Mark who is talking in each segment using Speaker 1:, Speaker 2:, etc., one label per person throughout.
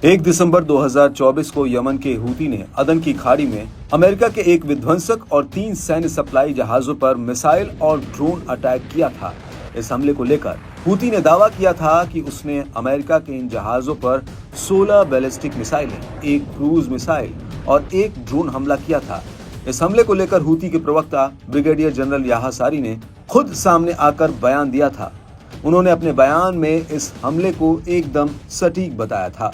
Speaker 1: 1 दिसंबर 2024 को यमन के हूती ने अदन की खाड़ी में अमेरिका के एक विध्वंसक और 3 सैन्य सप्लाई जहाजों पर मिसाइल और ड्रोन अटैक किया था। इस हमले को लेकर हूती ने दावा किया था कि उसने अमेरिका के इन जहाजों पर 16 बैलिस्टिक मिसाइलें, एक क्रूज मिसाइल और एक ड्रोन हमला किया था। इस हमले को लेकर हूती के प्रवक्ता ब्रिगेडियर जनरल याह्या सारी ने खुद सामने आकर बयान दिया था। उन्होंने अपने बयान में इस हमले को एकदम सटीक बताया था।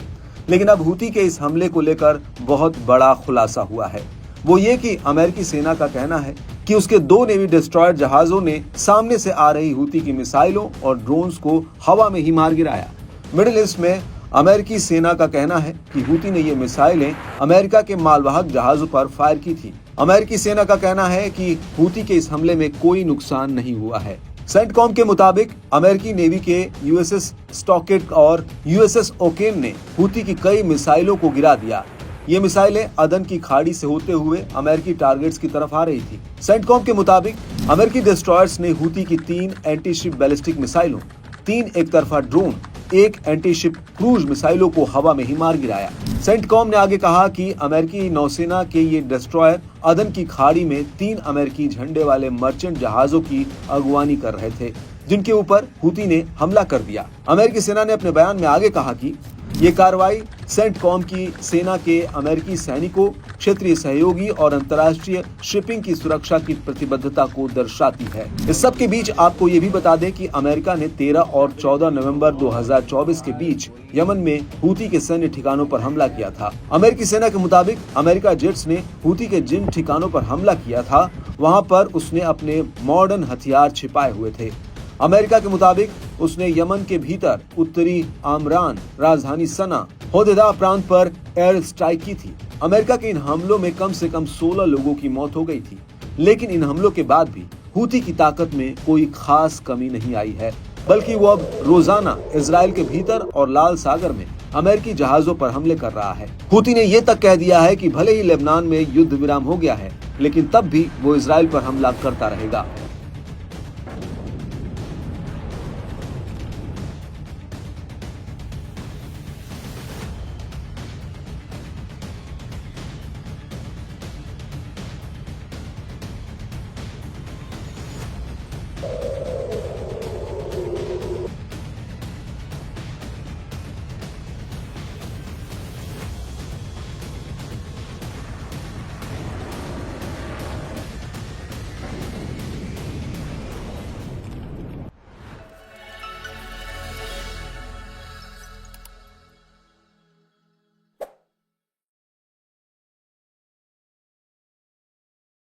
Speaker 1: लेकिन अब हूती के इस हमले को लेकर बहुत बड़ा खुलासा हुआ है। वो ये कि अमेरिकी सेना का कहना है कि उसके 2 नेवी डिस्ट्रॉयर जहाजों ने सामने से आ रही हूती की मिसाइलों और ड्रोन्स को हवा में ही मार गिराया। मिडिल ईस्ट में अमेरिकी सेना का कहना है कि हूती ने ये मिसाइलें अमेरिका के मालवाहक जहाजों पर फायर की थी। अमेरिकी सेना का कहना है कि हूती के इस हमले में कोई नुकसान नहीं हुआ है। सेंटकॉम के मुताबिक अमेरिकी नेवी के यूएसएस स्टॉकेट और यूएसएस ओकेन ने हूती की कई मिसाइलों को गिरा दिया। ये मिसाइलें अदन की खाड़ी से होते हुए अमेरिकी टारगेट्स की तरफ आ रही थी। सेंटकॉम के मुताबिक अमेरिकी डिस्ट्रॉयर्स ने हूती की 3 एंटी-शिप बैलिस्टिक मिसाइलों, 3 एक तरफा ड्रोन, 1 एंटी-शिप क्रूज मिसाइलों को हवा में ही मार गिराया। सेंटकॉम ने आगे कहा कि अमेरिकी नौसेना के ये डिस्ट्रॉयर अदन की खाड़ी में 3 अमेरिकी झंडे वाले मर्चेंट जहाजों की अगुवानी कर रहे थे, जिनके ऊपर हूती ने हमला कर दिया। अमेरिकी सेना ने अपने बयान में आगे कहा कि ये कार्रवाई सेंटकॉम की सेना के अमेरिकी सैनिकों, क्षेत्रीय सहयोगी और अंतर्राष्ट्रीय शिपिंग की सुरक्षा की प्रतिबद्धता को दर्शाती है। इस सब के बीच आपको ये भी बता दें कि अमेरिका ने 13 और 14 नवंबर 2024 के बीच यमन में हूती के सैन्य ठिकानों पर हमला किया था। अमेरिकी सेना के मुताबिक अमेरिका जेट्स ने हूती के जिन ठिकानों पर हमला किया था, वहाँ पर उसने अपने मॉडर्न हथियार छिपाए हुए थे। अमेरिका के मुताबिक उसने यमन के भीतर उत्तरी आमरान, राजधानी सना, होदेदा प्रांत पर एयर स्ट्राइक की थी। अमेरिका के इन हमलों में कम से कम 16 लोगों की मौत हो गई थी। लेकिन इन हमलों के बाद भी हूती की ताकत में कोई खास कमी नहीं आई है, बल्कि वो अब रोजाना इजराइल के भीतर और लाल सागर में अमेरिकी जहाजों पर हमले कर रहा है। हूती ने ये तक कह दिया है कि भले ही लेबनान में युद्ध विराम हो गया है, लेकिन तब भी वो इजराइल पर हमला करता रहेगा।